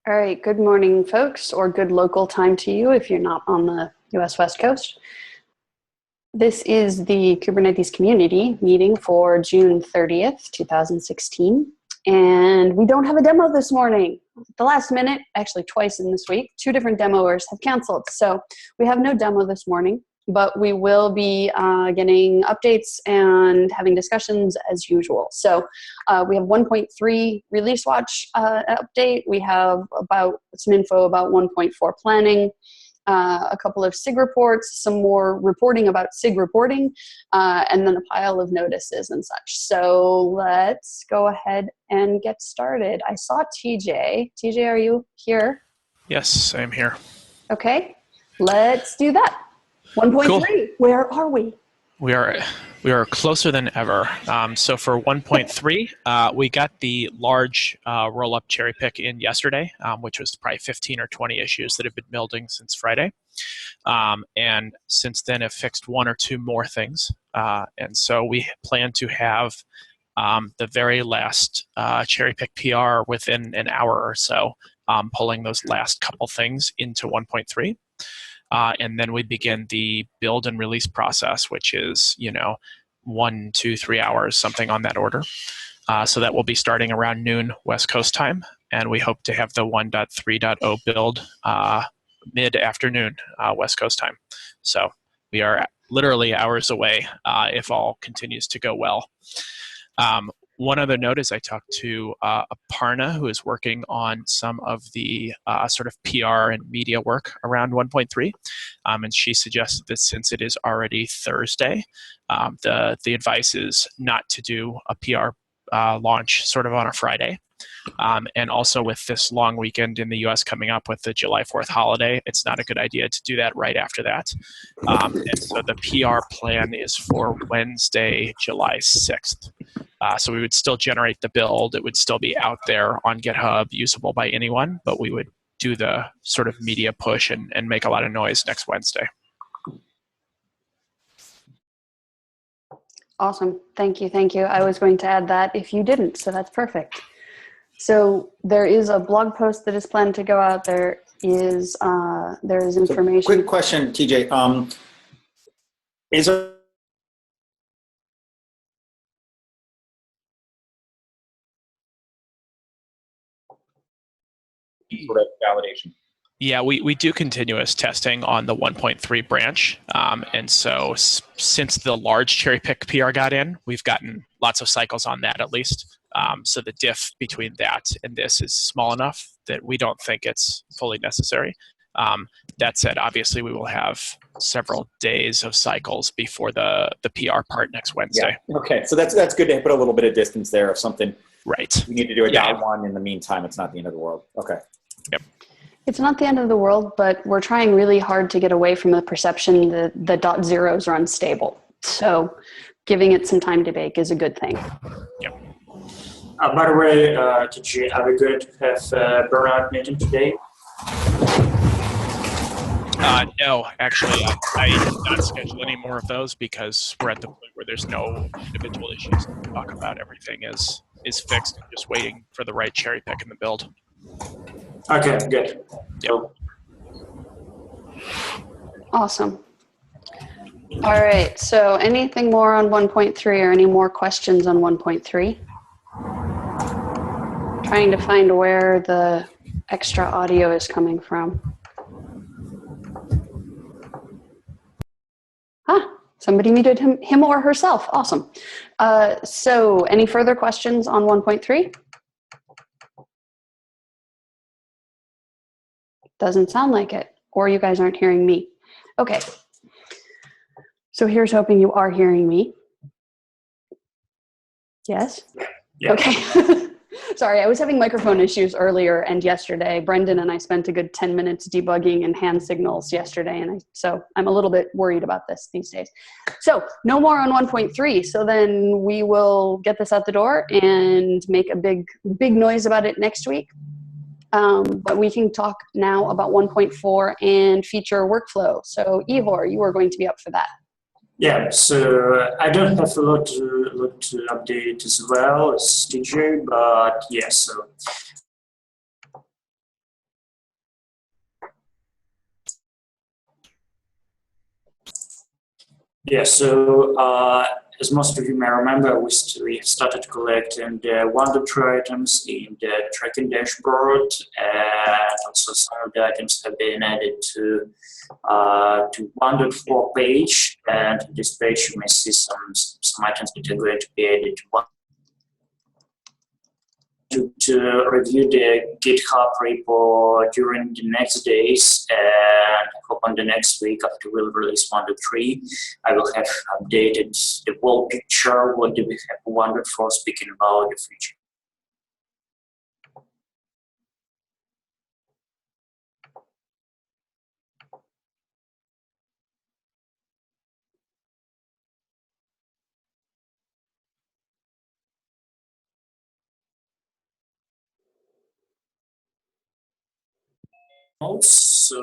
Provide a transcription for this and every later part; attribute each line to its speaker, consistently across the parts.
Speaker 1: All right, good morning, folks, or good local time to you if you're not on the US West Coast. This is the Kubernetes community meeting for June 30th, 2016. And we don't have a demo this morning. At the last minute, actually twice in this week, 2 different demoers have canceled. So we have no demo this morning, but we will be getting updates and having discussions as usual. So we have 1.3 release watch update. We have about some info about 1.4 planning, a couple of SIG reports, some more reporting about SIG reporting, and then a pile of notices and such. So let's go ahead and get started. I saw TJ. TJ, are you here?
Speaker 2: Yes, I'm here.
Speaker 1: Okay, let's do that. 1.3, cool. Where are we?
Speaker 2: We are closer than ever. So for 1.3, we got the large roll-up cherry pick in yesterday, which was probably 15 or 20 issues that have been building since Friday. And since then have fixed 1 or 2 more things. And so we plan to have the very last cherry pick PR within an hour or so, pulling those last couple things into 1.3. And then we begin the build and release process, which is, 1, 2, 3 hours, something on that order. So that will be starting around noon West Coast time. And we hope to have the 1.3.0 build mid-afternoon West Coast time. So we are literally hours away if all continues to go well. One other note is I talked to Aparna, who is working on some of the sort of PR and media work around 1.3, and she suggested that since it is already Thursday, the advice is not to do a PR launch sort of on a Friday. And also with this long weekend in the US coming up with the July 4th holiday, it's not a good idea to do that right after that. And so the PR plan is for Wednesday, July 6th. So we would still generate the build. It would still be out there on GitHub, usable by anyone, but we would do the sort of media push and make a lot of noise next Wednesday.
Speaker 1: Awesome. Thank you. Thank you. I was going to add that if you didn't, so that's perfect. So there is a blog post that is planned to go out. There is information.
Speaker 3: So quick question, TJ. Is there sort of validation?
Speaker 2: Yeah, we do continuous testing on the 1.3 branch. And so since the large cherry pick PR got in, we've gotten lots of cycles on that at least. So the diff between that and this is small enough that we don't think it's fully necessary. That said, obviously we will have several days of cycles before the PR part next Wednesday.
Speaker 3: Yeah. Okay, so that's good to put a little bit of distance there of something.
Speaker 2: Right.
Speaker 3: We need to do a .1 in the meantime. It's not the end of the world. Okay.
Speaker 2: Yep.
Speaker 1: It's not the end of the world, but we're trying really hard to get away from the perception that the .zeros are unstable. So giving it some time to bake is a good thing.
Speaker 2: Yep.
Speaker 4: By the way, TJ, are we going to have a burnout meeting today?
Speaker 2: No, actually, I did not schedule any more of those because we're at the point where there's no individual issues to talk about. Everything is fixed and just waiting for the right cherry pick in the build.
Speaker 4: Okay, good.
Speaker 2: Yep.
Speaker 1: Awesome. All right, so anything more on 1.3 or any more questions on 1.3? Trying to find where the extra audio is coming from. Somebody muted him or herself. Awesome. So any further questions on 1.3? Doesn't sound like it, or you guys aren't hearing me. Okay. So here's hoping you are hearing me. Yes?
Speaker 4: Yeah.
Speaker 1: Okay. Sorry, I was having microphone issues earlier and yesterday. Brendan and I spent a good 10 minutes debugging and hand signals yesterday, and so I'm a little bit worried about this these days. So no more on 1.3. So then we will get this out the door and make a big noise about it next week. But we can talk now about 1.4 and feature workflow. So Ihor, you are going to be up for that.
Speaker 4: Yeah, so I don't have a lot to update as well as TJ, but yeah, so Yeah, so as most of you may remember, we started collecting the wonder items in the tracking dashboard, and also some of the items have been added to wonder 4 page. And on this page, you may see some items that are going to be added to review the GitHub repo during the next days, and I hope on the next week after we'll release 1.3, I will have updated the whole picture. What do we have wondered for, speaking about the future. Also,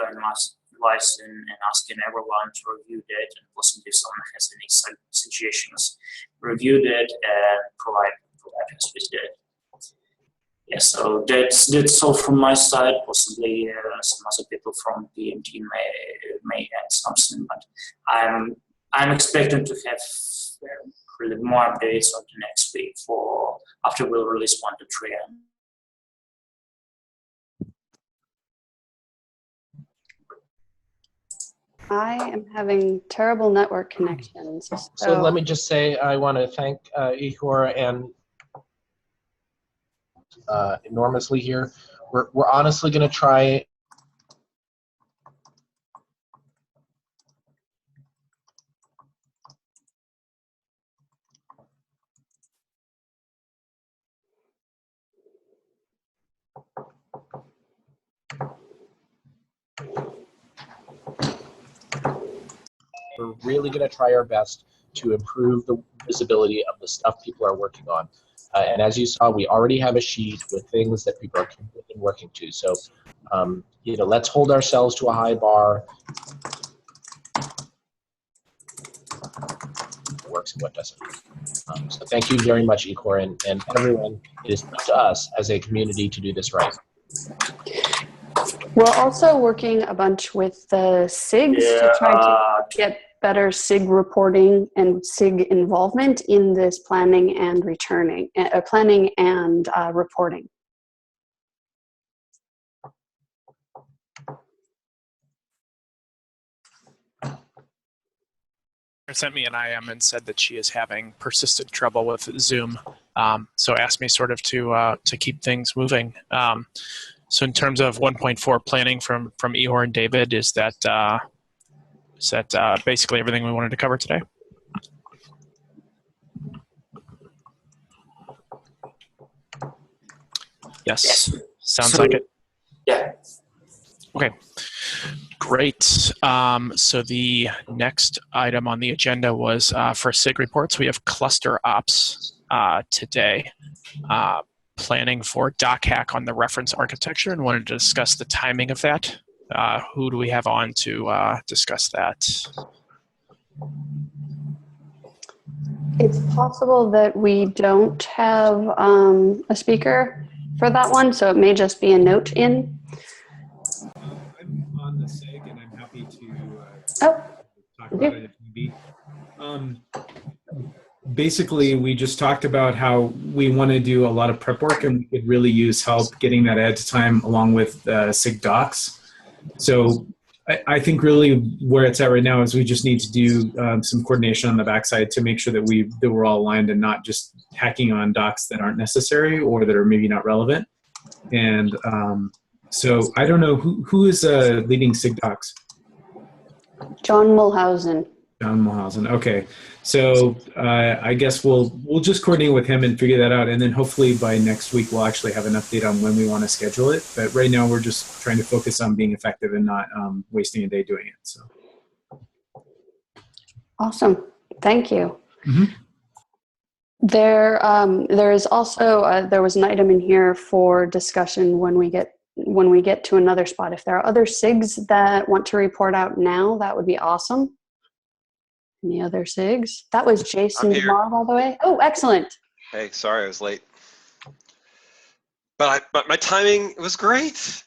Speaker 4: I must advise in asking everyone to review that, and possibly if someone has any suggestions, review that and provide us with that. Yeah, so that's all from my side. Possibly some other people from PMT may add something, but I'm expecting to have really more updates on the next week for after we'll release 1.3.
Speaker 1: I am having terrible network connections.
Speaker 5: So let me just say, I want to thank Igor and enormously here. We're honestly going to try. We're really going to try our best to improve the visibility of the stuff people are working on. And as you saw, we already have a sheet with things that people are working to. So, let's hold ourselves to a high bar. What works and what doesn't. So thank you very much, Igor, and everyone. It is up to us as a community to do this right.
Speaker 1: We're also working a bunch with the SIGs to try to get better SIG reporting and SIG involvement in this planning and reporting.
Speaker 2: Sent me an IM and said that she is having persistent trouble with Zoom, so asked me sort of to keep things moving. So in terms of 1.4 planning from Ihor and David, is that basically everything we wanted to cover today? Yes. Sounds like it.
Speaker 4: Yeah.
Speaker 2: Okay. Great. So the next item on the agenda was for SIG reports. We have cluster ops today. Planning for doc hack on the reference architecture, and wanted to discuss the timing of that. Who do we have on to discuss that?
Speaker 1: It's possible that we don't have a speaker for that one, so it may just be a note in.
Speaker 6: I'm on the SIG, and I'm happy to
Speaker 1: talk
Speaker 6: about it if need be. Basically, we just talked about how we want to do a lot of prep work, and we could really use help getting that ahead of time along with SIG docs. So I think really where it's at right now is we just need to do some coordination on the backside to make sure that we're all aligned and not just hacking on docs that aren't necessary or that are maybe not relevant. And so I don't know who is leading SIG docs.
Speaker 1: John Mulhausen.
Speaker 6: John Mulhausen. Okay, so I guess we'll just coordinate with him and figure that out, and then hopefully by next week we'll actually have an update on when we want to schedule it. But right now we're just trying to focus on being effective and not wasting a day doing it. So
Speaker 1: Awesome, thank you.
Speaker 6: Mm-hmm.
Speaker 1: There is also there was an item in here for discussion when we get to another spot. If there are other SIGs that want to report out now, that would be awesome. Any other SIGs? That was Jason Marv all the way. Oh, excellent.
Speaker 7: Hey, sorry I was late. But my timing was great.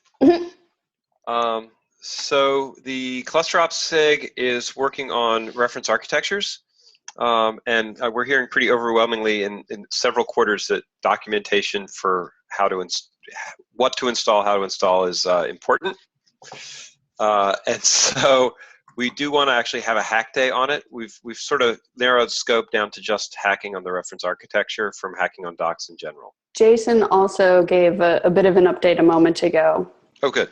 Speaker 7: So the cluster-ops SIG is working on reference architectures. And we're hearing pretty overwhelmingly in several quarters that documentation for what to install, how to install is important. And so we do want to actually have a hack day on it. We've sort of narrowed scope down to just hacking on the reference architecture from hacking on docs in general.
Speaker 1: Jason also gave a bit of an update a moment ago.
Speaker 7: Oh, good.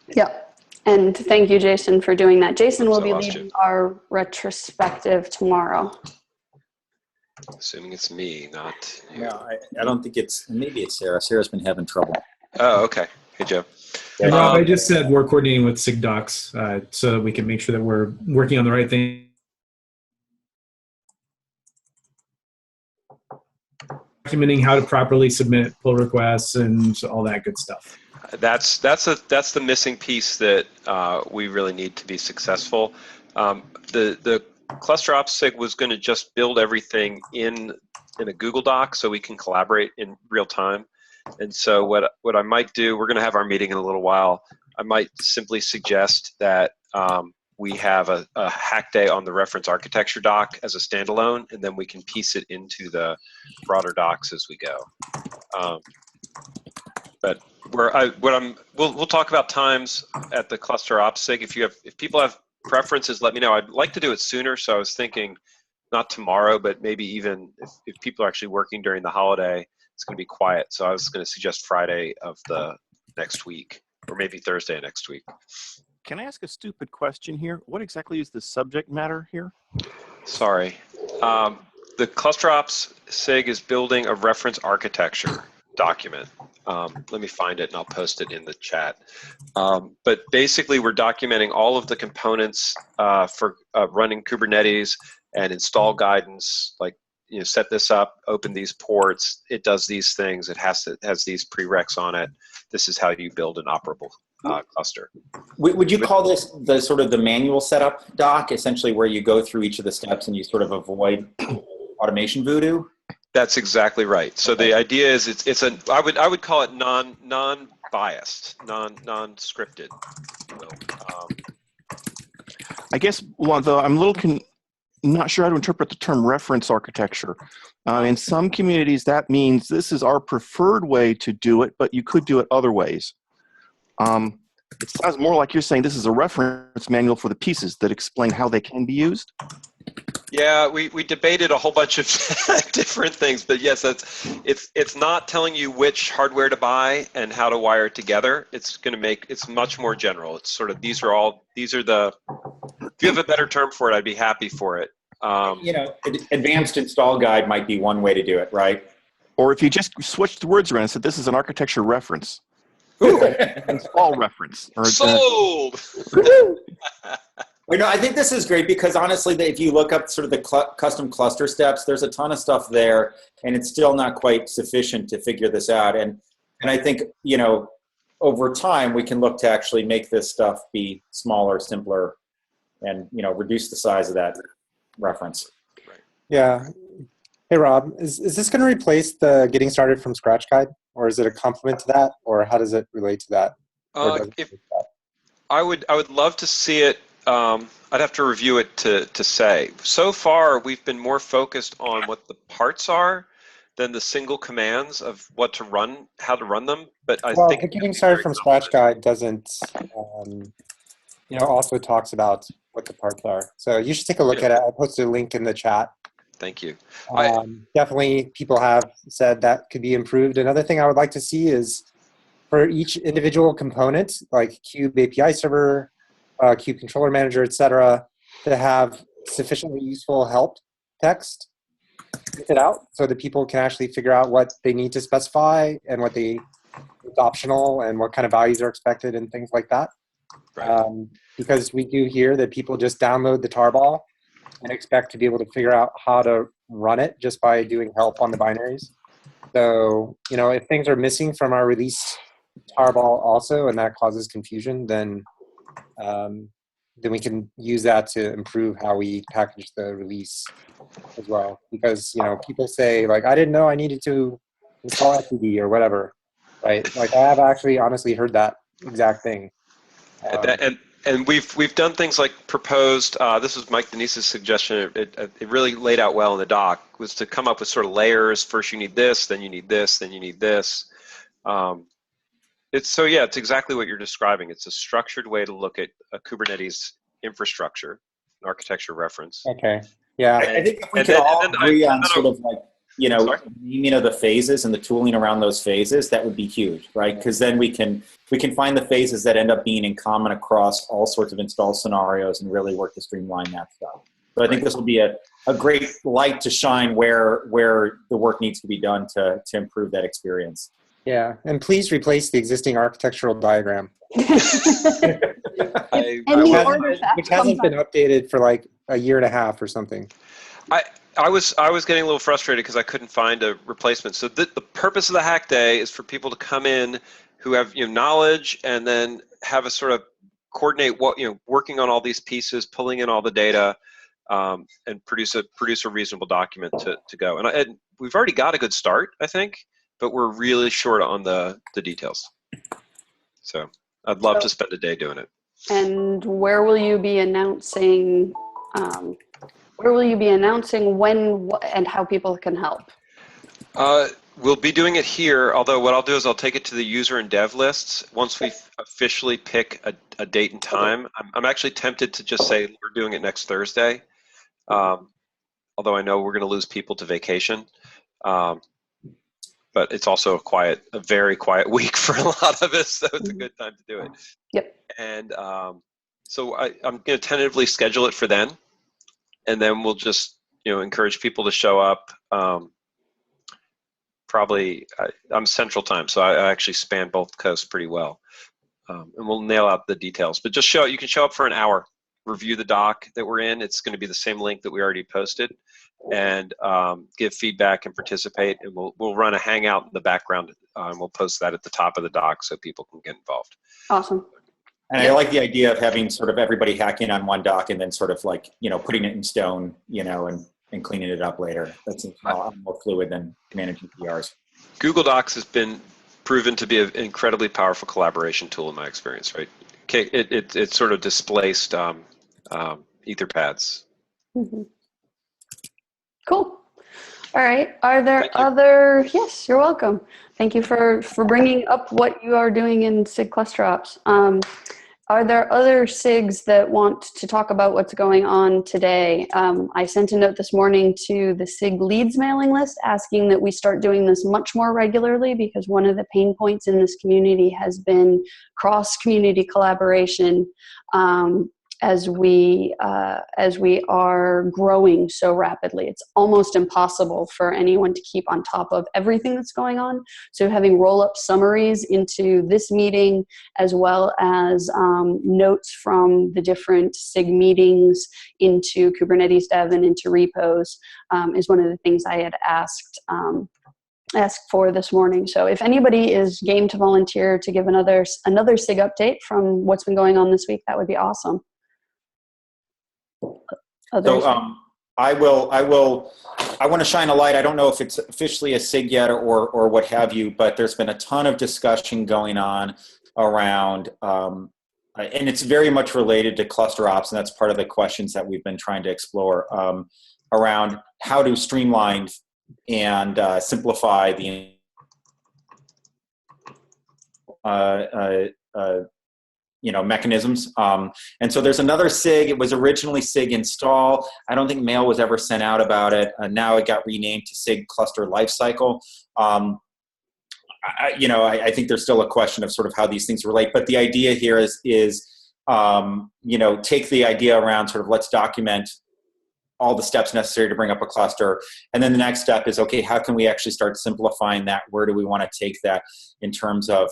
Speaker 1: Yep. And thank you, Jason, for doing that. Jason will be
Speaker 7: lost
Speaker 1: leading our retrospective tomorrow.
Speaker 7: Assuming it's me, not you.
Speaker 3: No, I don't think it's, maybe it's Sarah. Sarah's been having trouble.
Speaker 7: Oh, okay. Hey, Joe.
Speaker 6: And Rob, I just said we're coordinating with SIG docs so that we can make sure that we're working on the right thing. Documenting how to properly submit pull requests and all that good stuff.
Speaker 7: That's the missing piece that we really need to be successful. The cluster-ops SIG was going to just build everything in a Google Doc so we can collaborate in real time. And so what I might do, we're going to have our meeting in a little while. I might simply suggest that we have a hack day on the reference architecture doc as a standalone, and then we can piece it into the broader docs as we go. But we'll talk about times at the cluster-ops SIG. If people have preferences, let me know. I'd like to do it sooner, so I was thinking not tomorrow, but maybe even if people are actually working during the holiday, it's going to be quiet. So I was going to suggest Friday of the next week, or maybe Thursday next week.
Speaker 8: Can I ask a stupid question here? What exactly is the subject matter here?
Speaker 7: Sorry. The cluster-ops SIG is building a reference architecture document. Let me find it and I'll post it in the chat. But basically, we're documenting all of the components for running Kubernetes and install guidance, like set this up, open these ports, it does these things, it has these prereqs on it. This is how you build an operable cluster.
Speaker 3: Would you call this the sort of the manual setup doc, essentially where you go through each of the steps and you sort of avoid automation voodoo?
Speaker 7: That's exactly right. So the idea is I would call it non-biased, non-scripted.
Speaker 8: I guess, well, though I'm a little not sure how to interpret the term reference architecture. In some communities, that means this is our preferred way to do it, but you could do it other ways. It sounds more like you're saying this is a reference manual for the pieces that explain how they can be used.
Speaker 7: Yeah, we debated a whole bunch of different things, but yes, it's not telling you which hardware to buy and how to wire it together. It's much more general. It's sort of these are the. If you have a better term for it, I'd be happy for it.
Speaker 3: Advanced install guide might be one way to do it, right?
Speaker 8: Or if you just switch the words around and said this is an architecture reference. Install reference. Or
Speaker 7: Sold!
Speaker 3: I think this is great because honestly, if you look up sort of the custom cluster steps, there's a ton of stuff there, and it's still not quite sufficient to figure this out. And I think, over time, we can look to actually make this stuff be smaller, simpler, and, reduce the size of that reference.
Speaker 9: Yeah. Hey, Rob, is this going to replace the getting started from scratch guide, or is it a complement to that, or how does it relate to that?
Speaker 7: I would love to see it. I'd have to review it to say. So far, we've been more focused on what the parts are than the single commands of what to run, how to run them. But I think
Speaker 9: the getting started from scratch guide doesn't, also talks about what the parts are. So you should take a look at it. I posted a link in the chat.
Speaker 7: Thank you.
Speaker 9: Definitely, people have said that could be improved. Another thing I would like to see is for each individual component, like Kube API server, Kube controller manager, etc., to have sufficiently useful help text it out so that people can actually figure out what they need to specify and what it's optional and what kind of values are expected and things like that.
Speaker 7: Right.
Speaker 9: Because we do hear that people just download the tarball and expect to be able to figure out how to run it just by doing help on the binaries. So, if things are missing from our release tarball also, and that causes confusion, then we can use that to improve how we package the release as well. Because, people say, like, I didn't know I needed to install FTD or whatever, right? Like, I have actually honestly heard that exact thing.
Speaker 7: And we've done things like proposed. This was Mike Denise's suggestion. It really laid out well in the doc, was to come up with sort of layers. First you need this, then you need this, then you need this. It's exactly what you're describing. It's a structured way to look at a Kubernetes infrastructure, an architecture reference.
Speaker 9: Okay. Yeah.
Speaker 3: I think if we could all agree on sort of like, naming of the phases and the tooling around those phases, that would be huge, right? Because then we can find the phases that end up being in common across all sorts of install scenarios and really work to streamline that stuff. So I think this will be a great light to shine where the work needs to be done to improve that experience.
Speaker 9: Yeah, and please replace the existing architectural diagram. Which hasn't been updated for like a year and a half or something.
Speaker 7: I was getting a little frustrated because I couldn't find a replacement. So the purpose of the hack day is for people to come in who have knowledge and then have a sort of coordinate what working on all these pieces, pulling in all the data, and produce a reasonable document to go. And we've already got a good start, I think, but we're really short on the details. So I'd love to spend a day doing it.
Speaker 1: And where will you be announcing? When and how people can help?
Speaker 7: We'll be doing it here, although what I'll do is I'll take it to the user and dev lists once we officially pick a date and time. I'm actually tempted to just say we're doing it next Thursday, although I know we're going to lose people to vacation. But it's also a very quiet week for a lot of us, so it's a good time to do it.
Speaker 1: Yep.
Speaker 7: And so I'm going to tentatively schedule it for then, and then we'll just encourage people to show up. Probably I'm Central Time, so I actually span both coasts pretty well, and we'll nail out the details. But just you can show up for an hour, review the doc that we're in. It's going to be the same link that we already posted, and give feedback and participate. And we'll run a hangout in the background, and we'll post that at the top of the doc so people can get involved.
Speaker 1: Awesome.
Speaker 3: And I like the idea of having sort of everybody hacking on one doc and then sort of like, putting it in stone, and cleaning it up later. That's a lot more fluid than managing PRs. Google
Speaker 7: Docs has been proven to be an incredibly powerful collaboration tool in my experience, right? It sort of displaced Etherpads.
Speaker 1: Mm-hmm. Cool. All right. Are there other? Yes, you're welcome. Thank you for bringing up what you are doing in SIG-cluster-ops. Are there other SIGs that want to talk about what's going on today? I sent a note this morning to the SIG leads mailing list asking that we start doing this much more regularly, because one of the pain points in this community has been cross-community collaboration as we are growing so rapidly. It's almost impossible for anyone to keep on top of everything that's going on. So having roll-up summaries into this meeting, as well as notes from the different SIG meetings into Kubernetes dev and into repos, is one of the things I had asked for this morning. So if anybody is game to volunteer to give another SIG update from what's been going on this week, that would be awesome.
Speaker 3: So I want to shine a light. I don't know if it's officially a SIG yet or what have you, but there's been a ton of discussion going on around, and it's very much related to cluster ops, and that's part of the questions that we've been trying to explore around how to streamline and simplify the mechanisms. And so there's another SIG. It was originally SIG install. I don't think mail was ever sent out about it. Now it got renamed to SIG-cluster-lifecycle. I think there's still a question of sort of how these things relate. But the idea here is take the idea around sort of let's document all the steps necessary to bring up a cluster. And then the next step is, okay, how can we actually start simplifying that? Where do we want to take that in terms of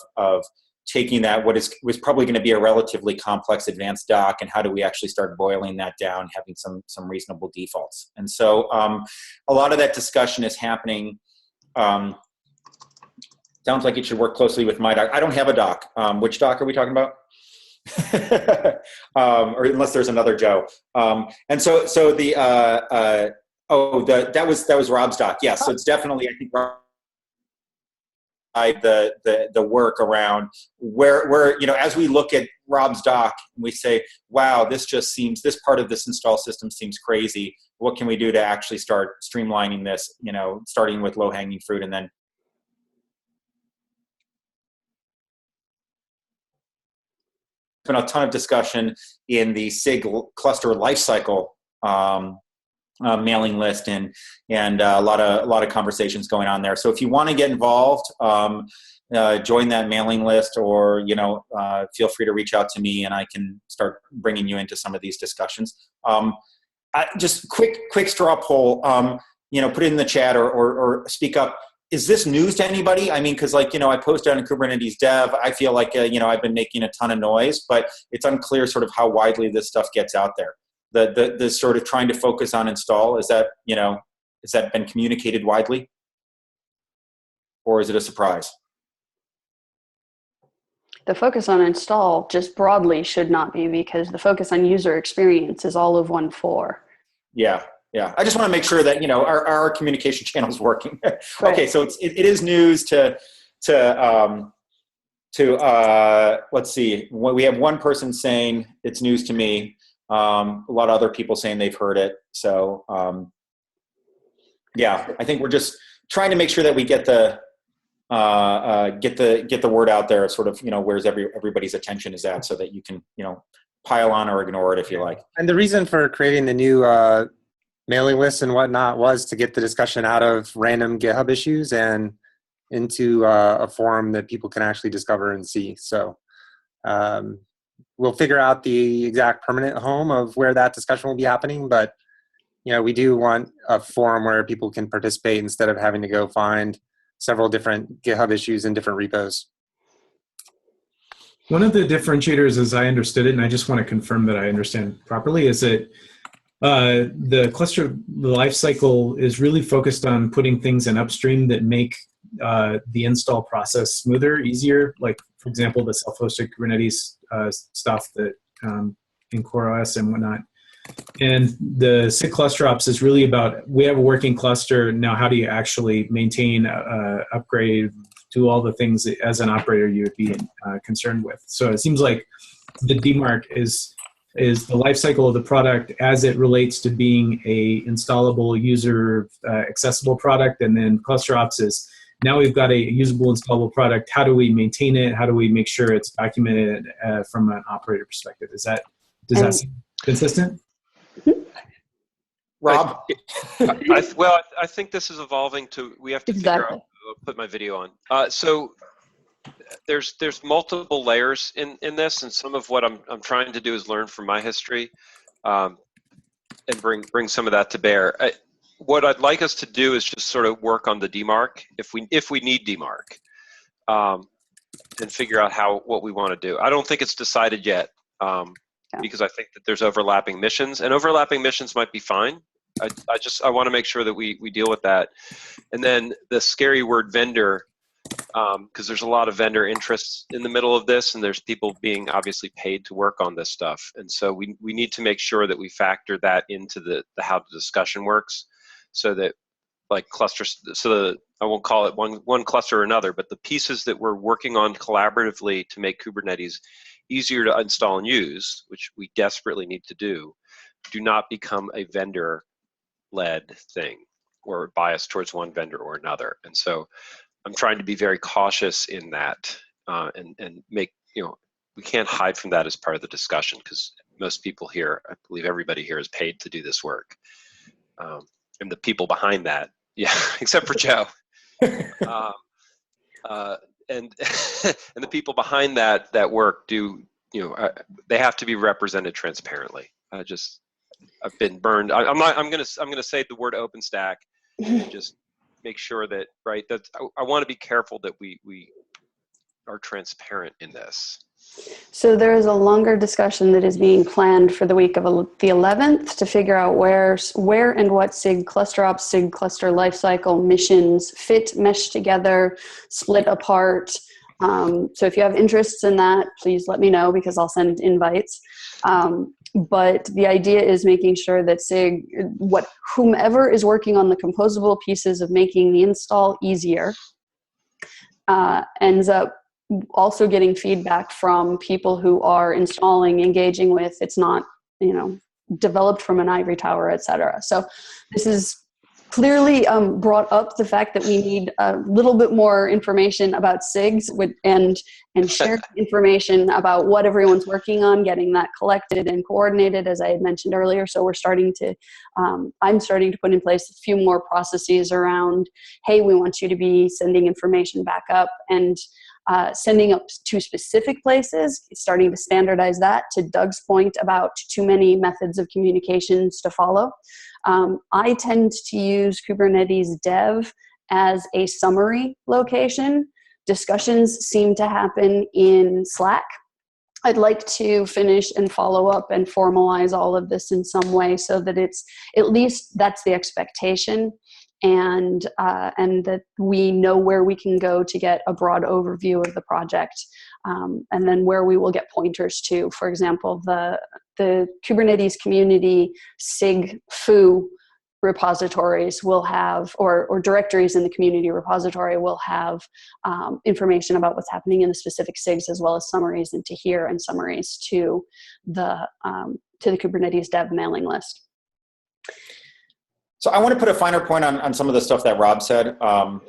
Speaker 3: taking that, was probably going to be a relatively complex advanced doc, and how do we actually start boiling that down, having some reasonable defaults. And so a lot of that discussion is happening. Sounds like it should work closely with my doc. I don't have a doc. Which doc are we talking about? Or unless there's another Joe. And so that was Rob's doc. Yes, so it's definitely, I think, the work around where as we look at Rob's doc and we say, wow, this part of this install system seems crazy. What can we do to actually start streamlining this, starting with low-hanging fruit and then been a ton of discussion in the SIG-cluster-lifecycle mailing list and a lot of conversations going on there. So if you want to get involved, join that mailing list, or feel free to reach out to me and I can start bringing you into some of these discussions. Just quick straw poll. Put it in the chat or speak up. Is this news to anybody? I mean, because I posted on Kubernetes Dev. I feel like I've been making a ton of noise, but it's unclear sort of how widely this stuff gets out there. The sort of trying to focus on install, has that been communicated widely, or is it a surprise?
Speaker 1: The focus on install just broadly should not be, because the focus on user experience is all of 1.4.
Speaker 3: Yeah. I just want to make sure that our communication channel is working.
Speaker 1: Right.
Speaker 3: Okay, so it is news to let's see. We have one person saying it's news to me. A lot of other people saying they've heard it. So I think we're just trying to make sure that we get the word out there, sort of where's everybody's attention is at, so that you can pile on or ignore it if you like.
Speaker 9: And the reason for creating the new mailing lists and whatnot was to get the discussion out of random GitHub issues and into a forum that people can actually discover and see. So we'll figure out the exact permanent home of where that discussion will be happening, but we do want a forum where people can participate instead of having to go find several different GitHub issues in different repos.
Speaker 6: One of the differentiators, as I understood it, and I just want to confirm that I understand properly, is that the cluster lifecycle is really focused on putting things in upstream that make the install process smoother, easier. Like, for example, the self-hosted Kubernetes stuff that in CoreOS and whatnot. And the SIG-cluster-ops is really about, we have a working cluster, now how do you actually maintain, upgrade, do all the things that, as an operator, you would be concerned with. So it seems like the DMARC is the life cycle of the product as it relates to being a installable, user accessible product, and then cluster-ops is, now we've got a usable, installable product. How do we maintain it? How do we make sure it's documented from an operator perspective? Does that seem consistent?
Speaker 3: Rob?
Speaker 7: I think this is evolving to, we have to figure out, I'll put my video on. So there's multiple layers in this, and some of what I'm trying to do is learn from my history and bring some of that to bear. What I'd like us to do is just sort of work on the DMARC, if we need DMARC, and figure out what we want to do. I don't think it's decided yet, because I think that there's overlapping missions, and overlapping missions might be fine. I want to make sure that we deal with that. And then the scary word vendor, because there's a lot of vendor interests in the middle of this, and there's people being obviously paid to work on this stuff. And so we need to make sure that we factor that into the how the discussion works, so that like clusters, I won't call it one cluster or another, but the pieces that we're working on collaboratively to make Kubernetes easier to install and use, which we desperately need to do not become a vendor-led thing or biased towards one vendor or another. And so I'm trying to be very cautious in that, and make, we can't hide from that as part of the discussion, because most people here, I believe everybody here is paid to do this work. And the people behind that, except for Joe. And the people behind that work do, they have to be represented transparently. I've been burned. I'm gonna say the word OpenStack, and just make sure that, right, that I want to be careful that we are transparent in this.
Speaker 1: So there is a longer discussion that is being planned for the week of the 11th to figure out where and what SIG-cluster-ops, SIG-cluster-lifecycle missions fit, mesh together, split apart. So if you have interests in that, please let me know, because I'll send invites. But the idea is making sure that SIG, whomever is working on the composable pieces of making the install easier, ends up also getting feedback from people who are installing, engaging with. It's not, developed from an ivory tower, et cetera. So this is clearly brought up the fact that we need a little bit more information about SIGs and shared information about what everyone's working on, getting that collected and coordinated, as I had mentioned earlier. So we're starting to, I'm starting to put in place a few more processes around, hey, we want you to be sending information back up and sending up to specific places, starting to standardize that, to Doug's point about too many methods of communications to follow. I tend to use Kubernetes dev as a summary location. Discussions seem to happen in Slack. I'd like to finish and follow up and formalize all of this in some way so that it's, at least that's the expectation, and that we know where we can go to get a broad overview of the project, and then where we will get pointers to. For example, the Kubernetes community SIG foo repositories will have, or directories in the community repository will have information about what's happening in the specific SIGs, as well as summaries into here and summaries to the Kubernetes dev mailing list.
Speaker 3: So I want to put a finer point on some of the stuff that Rob said. One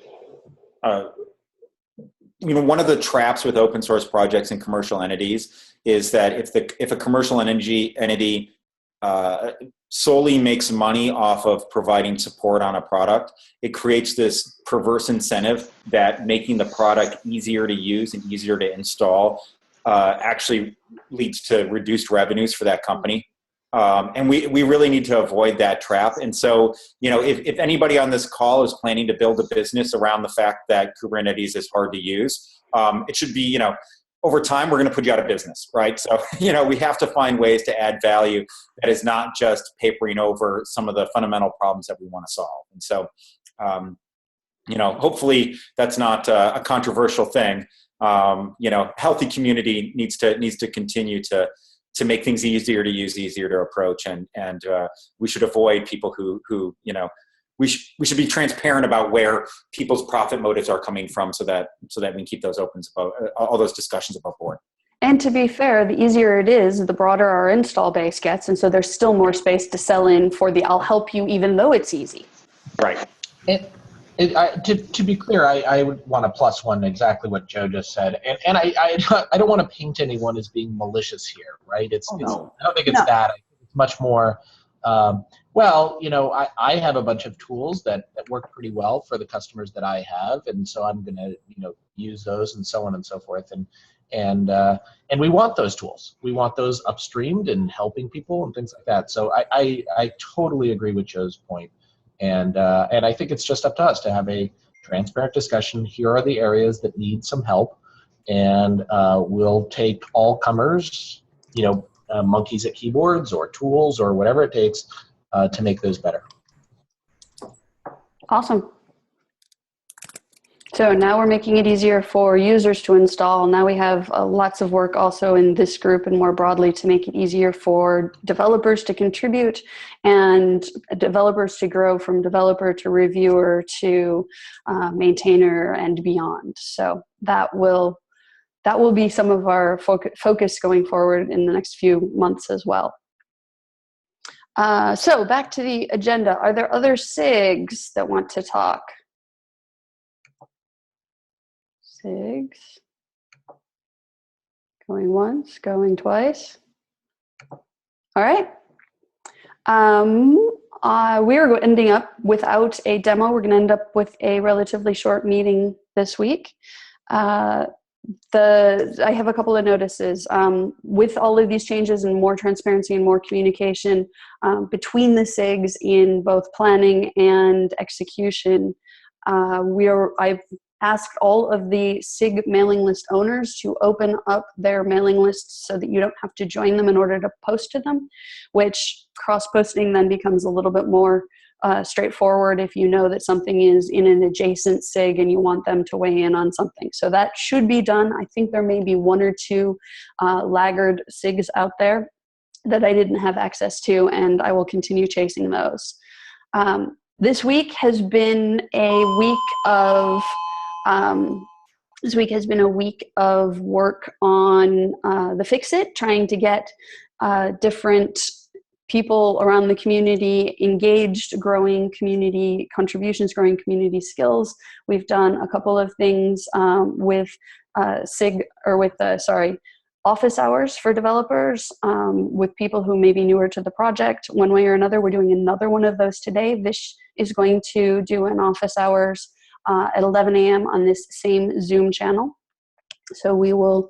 Speaker 3: of the traps with open source projects and commercial entities is that if a commercial entity solely makes money off of providing support on a product, it creates this perverse incentive that making the product easier to use and easier to install actually leads to reduced revenues for that company. And we really need to avoid that trap. And so, if anybody on this call is planning to build a business around the fact that Kubernetes is hard to use, it should be, over time, we're going to put you out of business, right? So, we have to find ways to add value that is not just papering over some of the fundamental problems that we want to solve. And so, hopefully that's not a controversial thing. Healthy community needs to continue to make things easier to use, easier to approach, and we should avoid people who we should be transparent about where people's profit motives are coming from, so that we can keep those open, all those discussions above board.
Speaker 1: And to be fair, the easier it is, the broader our install base gets, and so there's still more space to sell in for the "I'll help you," even though it's easy.
Speaker 3: Right.
Speaker 5: To be clear, I would want to plus one exactly what Joe just said, and I don't want to paint anyone as being malicious here, right? I don't think it's that. I think it's much more. I have a bunch of tools that work pretty well for the customers that I have, and so I'm going to use those, and so on and so forth, and we want those tools. We want those upstreamed and helping people and things like that. So I totally agree with Joe's point. And I think it's just up to us to have a transparent discussion. Here are the areas that need some help, and we'll take all comers, monkeys at keyboards or tools or whatever it takes to make those better.
Speaker 1: Awesome. So now we're making it easier for users to install. Now we have lots of work also in this group and more broadly to make it easier for developers to contribute and developers to grow from developer to reviewer to maintainer and beyond. So that will be some of our focus going forward in the next few months as well. So back to the agenda. Are there other SIGs that want to talk? SIGs. Going once, going twice. All right. We are ending up without a demo. We're going to end up with a relatively short meeting this week. I have a couple of notices. With all of these changes and more transparency and more communication between the SIGs in both planning and execution, I've asked all of the SIG mailing list owners to open up their mailing lists so that you don't have to join them in order to post to them, which cross-posting then becomes a little bit more straightforward if you know that something is in an adjacent SIG and you want them to weigh in on something. So that should be done. I think there may be one or two laggard SIGs out there that I didn't have access to, and I will continue chasing those. This week has been a week of This week has been a week of work on the Fixit, trying to get different people around the community engaged, growing community contributions, growing community skills. We've done a couple of things with office hours for developers with people who may be newer to the project one way or another. We're doing another one of those today. This is going to do an office hours at 11 a.m. on this same Zoom channel. So we will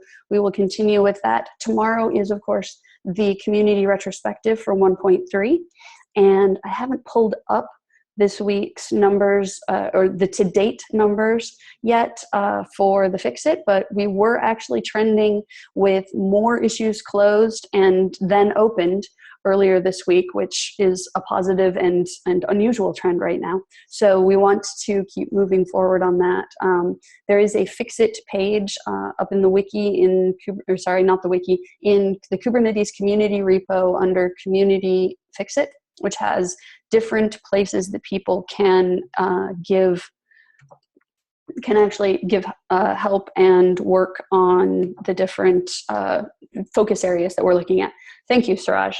Speaker 1: continue with that. Tomorrow is, of course, the community retrospective for 1.3, and I haven't pulled up this week's numbers or the to-date numbers yet for the Fixit, but we were actually trending with more issues closed and then opened earlier this week, which is a positive and unusual trend right now. So we want to keep moving forward on that. There is a Fixit page up in the wiki in the Kubernetes community repo under Community Fixit, which has different places that people can actually give help and work on the different focus areas that we're looking at. Thank you, Suraj.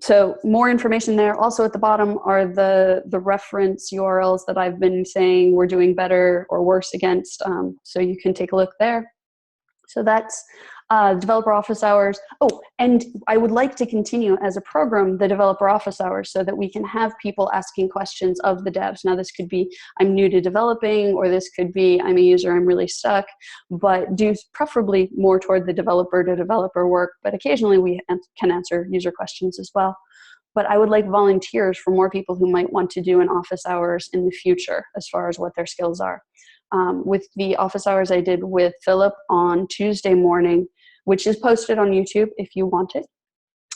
Speaker 1: So more information there. Also at the bottom are the reference URLs that I've been saying we're doing better or worse against. So you can take a look there. So that's developer office hours. Oh, and I would like to continue as a program the developer office hours so that we can have people asking questions of the devs. Now this could be, I'm new to developing, or this could be, I'm a user, I'm really stuck, but do preferably more toward the developer to developer work, but occasionally we can answer user questions as well. But I would like volunteers for more people who might want to do an office hours in the future as far as what their skills are. With the office hours I did with Philip on Tuesday morning, which is posted on YouTube if you want it.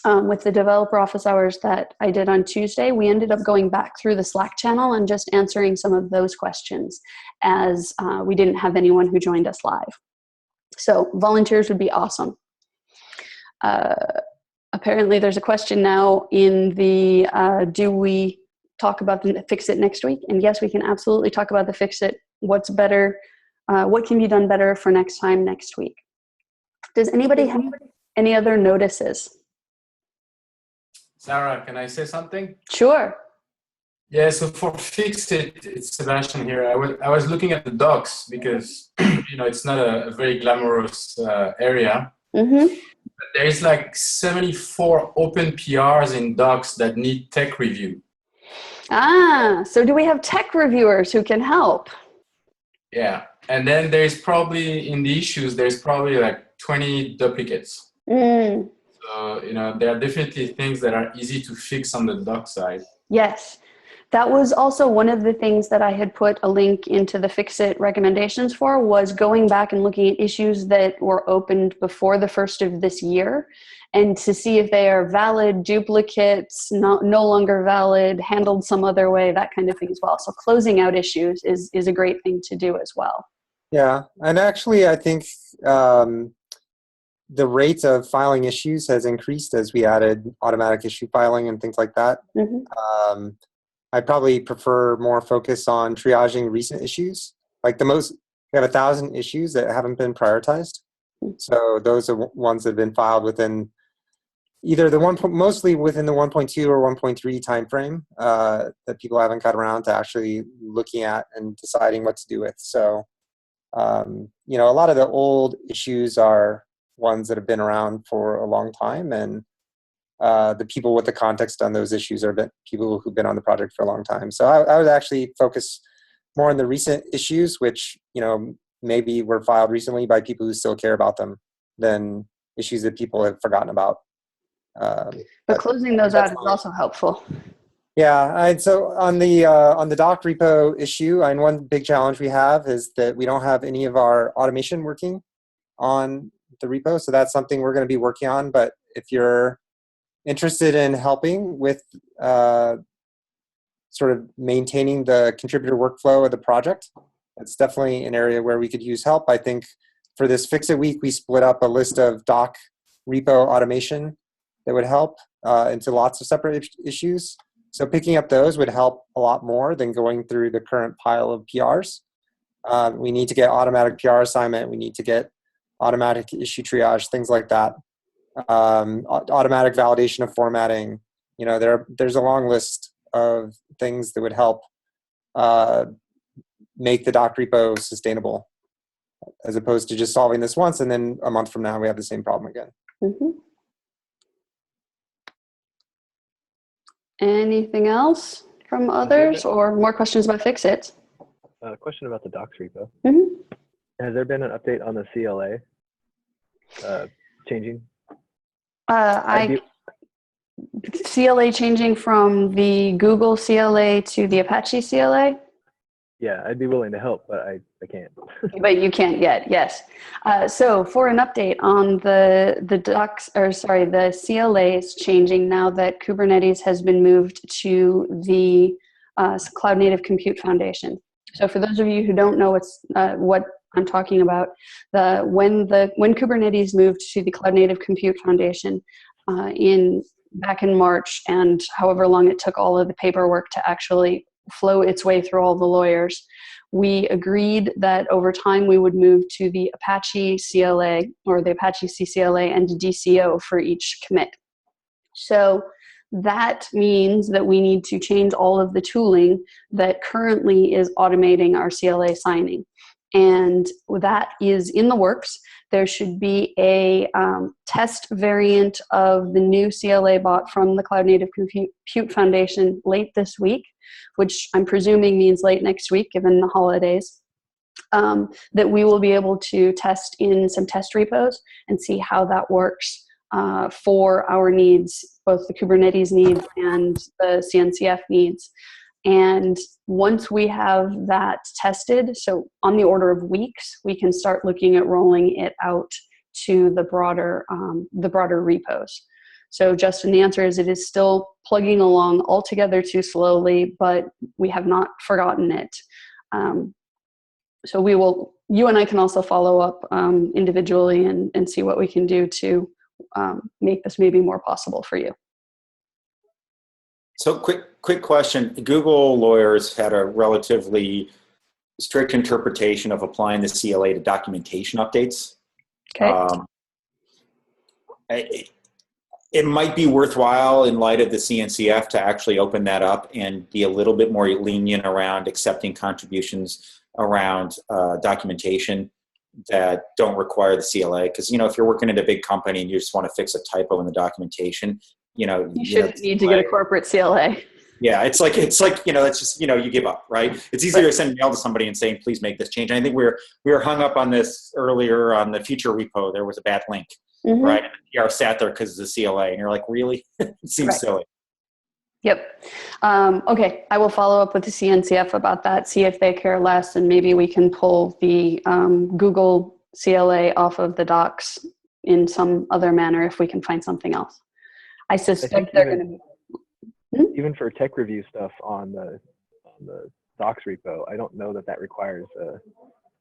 Speaker 1: With the developer office hours that I did on Tuesday, we ended up going back through the Slack channel and just answering some of those questions, as we didn't have anyone who joined us live. So volunteers would be awesome. Apparently there's a question now in the, do we talk about the Fixit next week? And yes, we can absolutely talk about the Fixit. What's better, what can be done better for next time next week? Does anybody have any other notices?
Speaker 10: Sarah, can I say something?
Speaker 1: Sure.
Speaker 10: Yeah, so for Fixit, it's Sebastian here. I was looking at the docs because it's not a very glamorous area.
Speaker 1: Mm-hmm.
Speaker 10: But there's like 74 open PRs in docs that need tech review.
Speaker 1: Ah, so do we have tech reviewers who can help?
Speaker 10: Yeah, and then there's probably in the issues, there's probably like 20 duplicates.
Speaker 1: Mm.
Speaker 10: So, there are definitely things that are easy to fix on the doc side.
Speaker 1: Yes. That was also one of the things that I had put a link into the Fixit recommendations for, was going back and looking at issues that were opened before the first of this year and to see if they are valid, duplicates, no longer valid, handled some other way, that kind of thing as well. So closing out issues is a great thing to do as well.
Speaker 9: Yeah, and actually I think the rate of filing issues has increased as we added automatic issue filing and things like that. Mm-hmm. I probably prefer more focus on triaging recent issues. Like we have 1,000 issues that haven't been prioritized. So those are ones that have been filed within either mostly within the 1.2 or 1.3 timeframe that people haven't got around to actually looking at and deciding what to do with. So, a lot of the old issues are ones that have been around for a long time, and the people with the context on those issues are people who've been on the project for a long time. So I would actually focus more on the recent issues, which, maybe were filed recently by people who still care about them, than issues that people have forgotten about.
Speaker 1: But closing those out is also helpful.
Speaker 9: Yeah, and so on the doc repo issue, and one big challenge we have is that we don't have any of our automation working on the repo. So that's something we're going to be working on. But if you're interested in helping with sort of maintaining the contributor workflow of the project, that's definitely an area where we could use help. I think for this Fixit week, we split up a list of doc repo automation that would help into lots of separate issues. So picking up those would help a lot more than going through the current pile of PRs. We need to get automatic PR assignment. We need to get automatic issue triage, things like that. Automatic validation of formatting. You know, there's a long list of things that would help make the doc repo sustainable, as opposed to just solving this once and then a month from now we have the same problem again.
Speaker 1: Mm-hmm. Anything else from others or more questions about Fixit?
Speaker 11: Question about the docs repo.
Speaker 1: Mm-hmm.
Speaker 11: Has there been an update on the CLA changing?
Speaker 1: CLA changing from the Google CLA to the Apache CLA?
Speaker 11: Yeah, I'd be willing to help, but I can't.
Speaker 1: But you can't yet, yes. So for an update on the CLAs changing now that Kubernetes has been moved to the Cloud Native Compute Foundation. So for those of you who don't know what I'm talking about, when Kubernetes moved to the Cloud Native Compute Foundation back in March, and however long it took all of the paperwork to actually flow its way through all the lawyers, we agreed that over time we would move to the Apache CLA or the Apache CCLA and DCO for each commit. So that means that we need to change all of the tooling that currently is automating our CLA signing. And that is in the works. There should be a test variant of the new CLA bot from the Cloud Native Compute Foundation late this week, which I'm presuming means late next week, given the holidays, that we will be able to test in some test repos and see how that works for our needs, both the Kubernetes needs and the CNCF needs. And once we have that tested, so on the order of weeks, we can start looking at rolling it out to the broader repos. So Justin, the answer is it is still plugging along altogether too slowly, but we have not forgotten it. So you and I can also follow up individually and see what we can do to make this maybe more possible for you.
Speaker 3: So quick question. Google lawyers had a relatively strict interpretation of applying the CLA to documentation updates.
Speaker 1: Okay.
Speaker 3: It might be worthwhile in light of the CNCF to actually open that up and be a little bit more lenient around accepting contributions around documentation that don't require the CLA. Because, if you're working at a big company and you just want to fix a typo in the documentation, you
Speaker 1: shouldn't need to get a corporate CLA.
Speaker 3: Yeah, it's like that's just you give up, right? It's easier to send mail to somebody and saying, please make this change. And I think we were hung up on this earlier on the future repo. There was a bad link, right? And the PR sat there because of the CLA, and you're like, really? It seems silly.
Speaker 1: Yep. Okay, I will follow up with the CNCF about that. See if they care less, and maybe we can pull the Google CLA off of the docs in some other manner if we can find something else. I suspect they're going to be.
Speaker 11: Even for tech review stuff on the docs repo, I don't know that requires a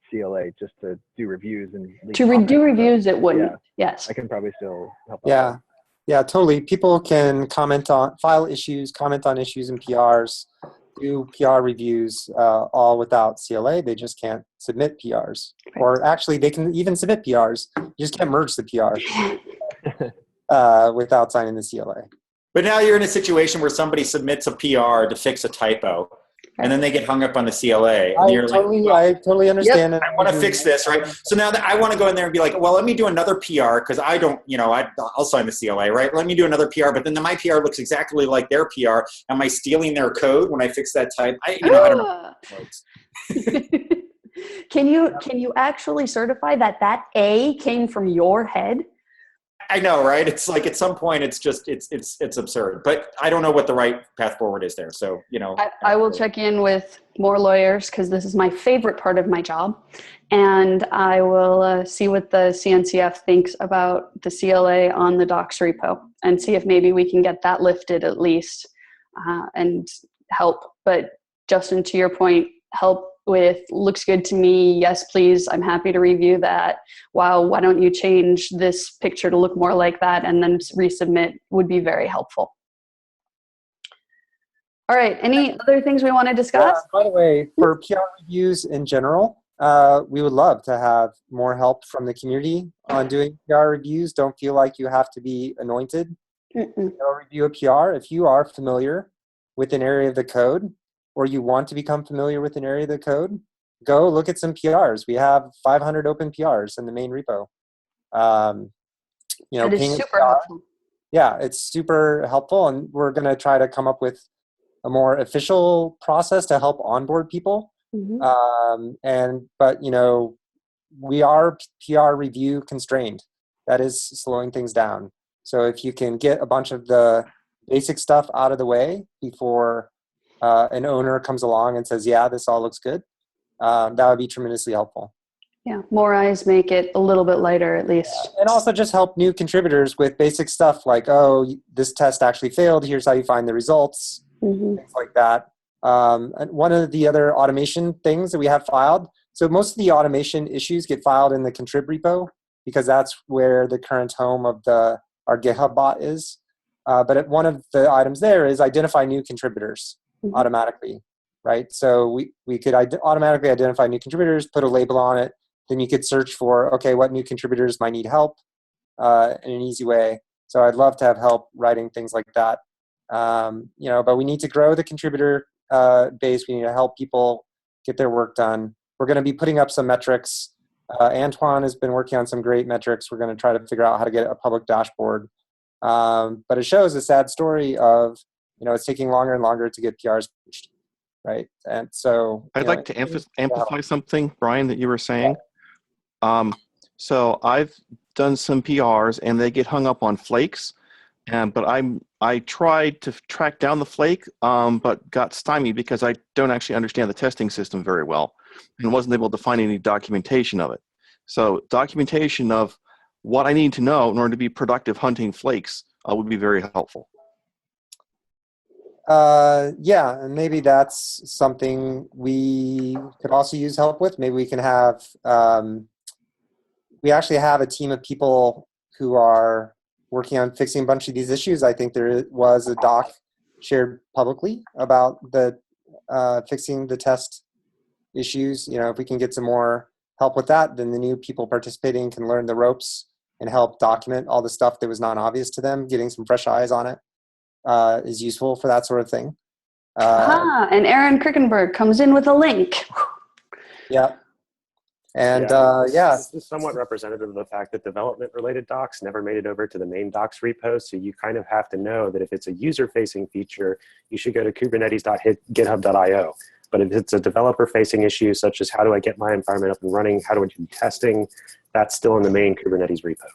Speaker 11: CLA just to do reviews and
Speaker 1: do reviews. It wouldn't. Yeah. Yes.
Speaker 11: I can probably still help.
Speaker 9: Yeah. Yeah, totally. People can file issues, comment on issues and PRs, do PR reviews, all without CLA. They just can't submit PRs. Right. Or actually, they can even submit PRs. You just can't merge the PR without signing the CLA.
Speaker 3: But now you're in a situation where somebody submits a PR to fix a typo, and then they get hung up on the CLA. And
Speaker 9: I totally understand.
Speaker 3: Yep, I want to fix this, right? So now that I want to go in there and be like, well, let me do another PR because I don't, I'll sign the CLA, right? Let me do another PR, but then my PR looks exactly like their PR. Am I stealing their code when I fix that type? I don't know.
Speaker 1: Can you actually certify that A came from your head?
Speaker 3: I know, right? It's like at some point it's just it's absurd. But I don't know what the right path forward is there. So,
Speaker 1: I will check in with more lawyers because this is my favorite part of my job. And I will see what the CNCF thinks about the CLA on the docs repo and see if maybe we can get that lifted at least and help. But Justin, to your point, help with looks good to me. Yes, please. I'm happy to review that. Wow, why don't you change this picture to look more like that and then resubmit would be very helpful. All right. Any other things we want to discuss?
Speaker 9: By the way, for PR reviews in general, we would love to have more help from the community on doing PR reviews. Don't feel like you have to be anointed. Review a PR. If you are familiar with an area of the code, or you want to become familiar with an area of the code, go look at some PRs. We have 500 open PRs in the main repo.
Speaker 1: That is super helpful.
Speaker 9: Yeah, it's super helpful, and we're going to try to come up with a more official process to help onboard people. But we are PR review constrained. That is slowing things down. So if you can get a bunch of the basic stuff out of the way before an owner comes along and says, yeah, this all looks good, that would be tremendously helpful.
Speaker 1: Yeah, more eyes make it a little bit lighter at least.
Speaker 9: Yeah. And also just help new contributors with basic stuff like, oh, this test actually failed. Here's how you find the results, things like that. And one of the other automation things that we have filed, so most of the automation issues get filed in the contrib repo because that's where the current home of our GitHub bot is. But one of the items there is identify new contributors automatically, right? So we could automatically identify new contributors, put a label on it. Then you could search for, okay, what new contributors might need help in an easy way. So I'd love to have help writing things like that. But we need to grow the contributor base. We need to help people get their work done. We're going to be putting up some metrics. Antoine has been working on some great metrics. We're going to try to figure out how to get a public dashboard. But it shows a sad story of, it's taking longer and longer to get PRs pushed, right? And so
Speaker 8: I'd like to amplify something, Brian, that you were saying. So I've done some PRs and they get hung up on flakes, but I tried to track down the flake, but got stymied because I don't actually understand the testing system very well and wasn't able to find any documentation of it. So documentation of what I need to know in order to be productive hunting flakes would be very helpful.
Speaker 9: Yeah, and maybe that's something we could also use help with. Maybe we can have, we actually have a team of people who are working on fixing a bunch of these issues. I think there was a doc shared publicly about the fixing the test issues. If we can get some more help with that, then the new people participating can learn the ropes and help document all the stuff that was not obvious to them. Getting some fresh eyes on it is useful for that sort of thing.
Speaker 1: And Aaron Krickenberg comes in with a link.
Speaker 9: Yeah. And
Speaker 12: this is somewhat representative of the fact that development-related docs never made it over to the main docs repo. So you kind of have to know that if it's a user-facing feature, you should go to kubernetes.github.io. But if it's a developer-facing issue, such as how do I get my environment up and running, how do I do testing, that's still in the main Kubernetes repo.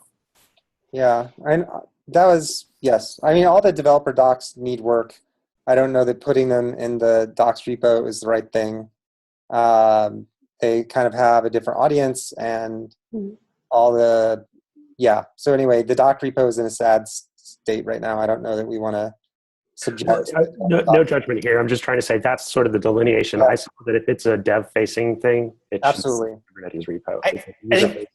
Speaker 9: Yeah, and that was, yes. I mean, all the developer docs need work. I don't know that putting them in the docs repo is the right thing. They kind of have a different audience and all the, So anyway, the doc repo is in a sad state right now. I don't know that we want to subject.
Speaker 12: No judgment here. I'm just trying to say that's sort of the delineation. I saw that if it's a dev-facing thing, it
Speaker 9: absolutely
Speaker 12: Kubernetes repo.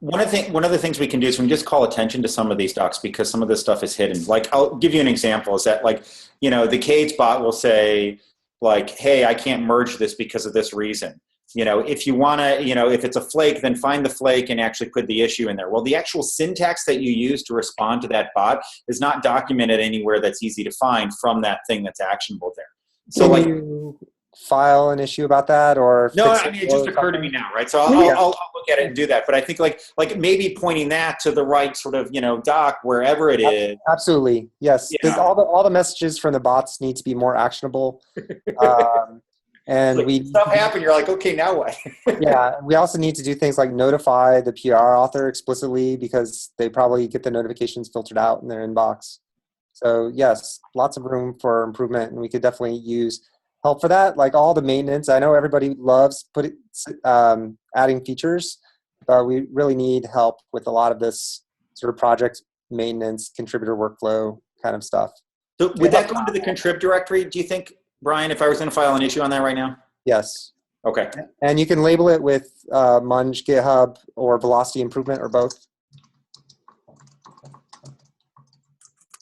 Speaker 3: One of the things we can do is we can just call attention to some of these docs because some of this stuff is hidden. Like, I'll give you an example is that, the Cage bot will say, hey, I can't merge this because of this reason. If you want to, if it's a flake, then find the flake and actually put the issue in there. Well, the actual syntax that you use to respond to that bot is not documented anywhere that's easy to find from that thing that's actionable there. So
Speaker 9: can you file an issue about that or
Speaker 3: no, I mean, it just occurred to me now, right? So I'll look at it and do that. But I think like maybe pointing that to the right sort of, doc, wherever it is.
Speaker 9: Absolutely. Yes. Because all the messages from the bots need to be more actionable. And
Speaker 3: stuff happened. You're like, okay, now what?
Speaker 9: Yeah. We also need to do things like notify the PR author explicitly because they probably get the notifications filtered out in their inbox. So yes, lots of room for improvement, and we could definitely use help for that. Like all the maintenance, I know everybody loves adding features, but we really need help with a lot of this sort of project maintenance, contributor workflow kind of stuch.
Speaker 3: So would that go into the contrib directory, do you think, Brian, if I was going to file an issue on that right now?
Speaker 9: Yes.
Speaker 3: Okay.
Speaker 9: And you can label it with Munge, GitHub, or Velocity Improvement, or both.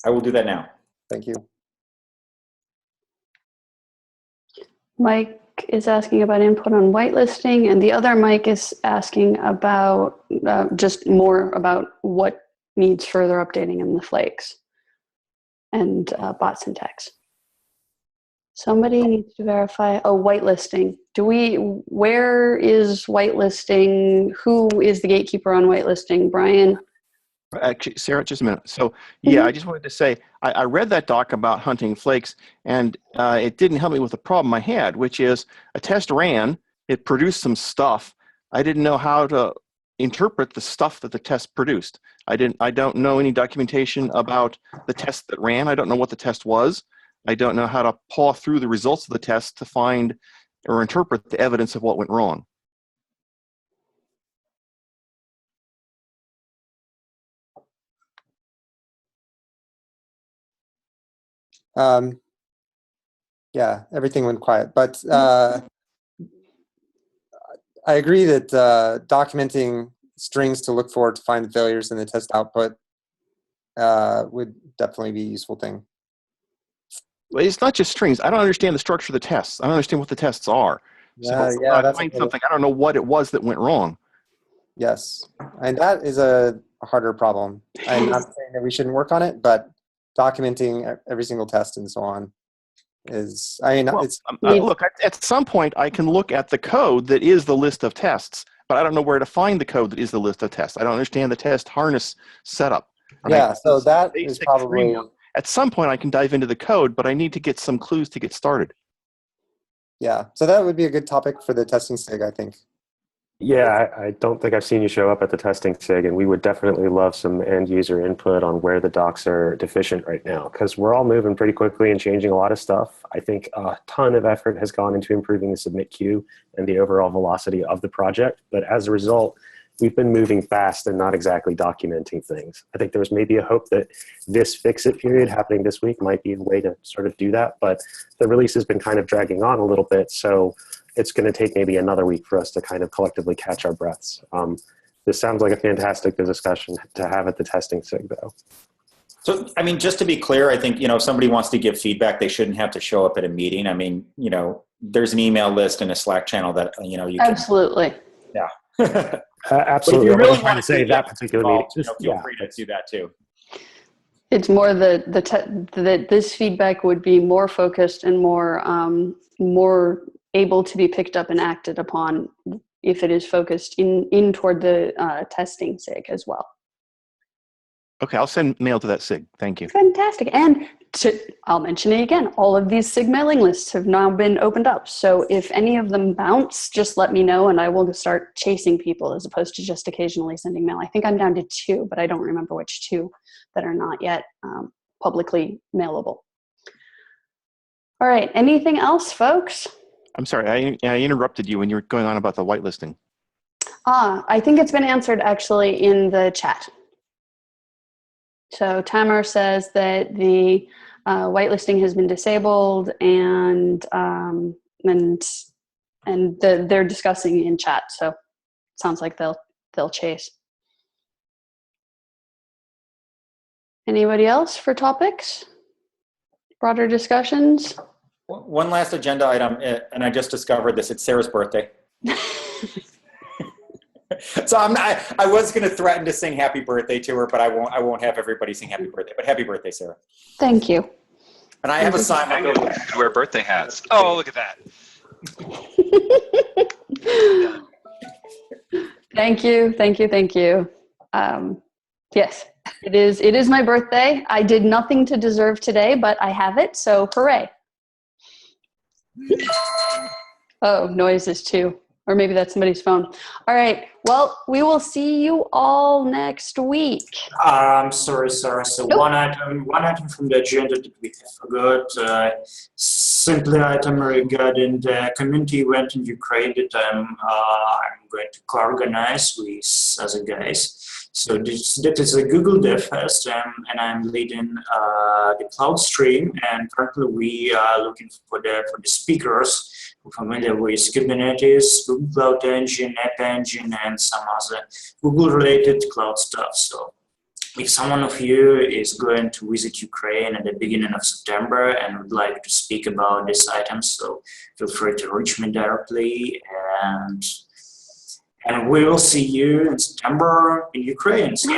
Speaker 3: I will do that now.
Speaker 9: Thank you.
Speaker 1: Mike, is asking about input on whitelisting, and the other Mike is asking about just more about what needs further updating in the flakes and bot syntax. Somebody needs to verify. Oh, whitelisting. Where is whitelisting? Who is the gatekeeper on whitelisting? Brian?
Speaker 8: Actually, Sarah, just a minute. So, yeah, I just wanted to say, I read that doc about hunting flakes, and it didn't help me with the problem I had, which is a test ran, it produced some stuff. I didn't know how to interpret the stuff that the test produced. I don't know any documentation about the test that ran. I don't know what the test was. I don't know how to paw through the results of the test to find or interpret the evidence of what went wrong.
Speaker 9: Yeah, everything went quiet, but I agree that documenting strings to look for to find the failures in the test output would definitely be a useful thing.
Speaker 8: Well, it's not just strings. I don't understand the structure of the tests. I don't understand what the tests are.
Speaker 9: Yeah,
Speaker 8: so
Speaker 9: yeah,
Speaker 8: when I find something, I don't know what it was that went wrong.
Speaker 9: Yes, and that is a harder problem. I'm not saying that we shouldn't work on it, but documenting every single test and so on is, I mean,
Speaker 8: well, look, at some point I can look at the code that is the list of tests, but I don't know where to find the code that is the list of tests. I don't understand the test harness setup. Right?
Speaker 9: Yeah, so that is probably...
Speaker 8: At some point I can dive into the code, but I need to get some clues to get started.
Speaker 9: Yeah, so that would be a good topic for the testing SIG, I think.
Speaker 12: Yeah, I don't think I've seen you show up at the testing SIG, and we would definitely love some end user input on where the docs are deficient right now, because we're all moving pretty quickly and changing a lot of stuff. I think a ton of effort has gone into improving the submit queue and the overall velocity of the project, but as a result, we've been moving fast and not exactly documenting things. I think there was maybe a hope that this Fixit period happening this week might be the way to sort of do that, but the release has been kind of dragging on a little bit, so it's going to take maybe another week for us to kind of collectively catch our breaths. This sounds like a fantastic discussion to have at the testing SIG, though.
Speaker 3: So, I mean, just to be clear, I think, if somebody wants to give feedback, they shouldn't have to show up at a meeting. I mean, there's an email list and a Slack channel that, you can.
Speaker 1: Absolutely.
Speaker 3: Yeah.
Speaker 12: Absolutely.
Speaker 3: But if you really
Speaker 12: want to say that particular meeting,
Speaker 3: feel free to do that too.
Speaker 1: It's more that this feedback would be more focused and more able to be picked up and acted upon if it is focused in toward the testing SIG as well.
Speaker 8: Okay, I'll send mail to that SIG. Thank you.
Speaker 1: Fantastic. And I'll mention it again. All of these SIG mailing lists have now been opened up. So if any of them bounce, just let me know and I will start chasing people as opposed to just occasionally sending mail. I think I'm down to 2, but I don't remember which 2 that are not yet publicly mailable. All right. Anything else, folks?
Speaker 8: I'm sorry, I interrupted you when you were going on about the whitelisting.
Speaker 1: I think it's been answered actually in the chat. So Tamar says that the whitelisting has been disabled and they're discussing in chat. So it sounds like they'll chase. Anybody else for topics? Broader discussions?
Speaker 3: One last agenda item, and I just discovered this. It's Sarah's birthday. So I was going to threaten to sing happy birthday to her, but I won't have everybody sing happy birthday. But happy birthday, Sarah.
Speaker 1: Thank you.
Speaker 3: And I have a sign.
Speaker 13: I could wear birthday hats. Oh, look at that.
Speaker 1: Thank you. Yes, it is my birthday. I did nothing to deserve today, but I have it, so hooray. Oh, noises too. Or maybe that's somebody's phone. All right. Well, we will see you all next week.
Speaker 4: Sorry, Sarah. So
Speaker 1: nope.
Speaker 4: one item from the agenda that we forgot. Simply item regarding the community event in Ukraine that I'm going to co-organize with other guys. So that is a Google Dev Fest, and I'm leading the cloud stream. And currently, we are looking for the speakers who are familiar with Kubernetes, Google Cloud Engine, App Engine, and some other Google-related cloud stuff. So if someone of you is going to visit Ukraine at the beginning of September and would like to speak about these items, so feel free to reach me directly, and we will see you in September in Ukraine. So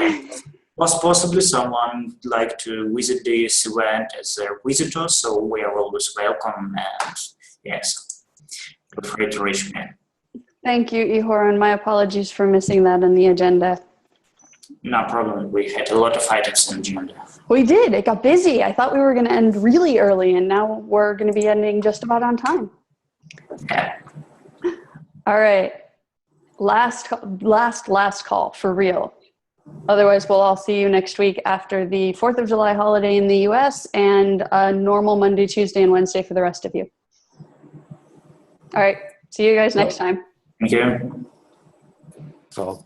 Speaker 4: possibly someone would like to visit this event as a visitor, so we are always welcome, and yes, feel free to reach me.
Speaker 1: Thank you, Ihor, and my apologies for missing that on the agenda.
Speaker 4: No problem. We had a lot of items on the agenda.
Speaker 1: We did. It got busy. I thought we were going to end really early, and now we're going to be ending just about on time.
Speaker 4: Yeah.
Speaker 1: All right. Last call for real. Otherwise, we'll all see you next week after the 4th of July holiday in the US and a normal Monday, Tuesday, and Wednesday for the rest of you. All right. See you guys next time.
Speaker 4: Thank you.
Speaker 9: So.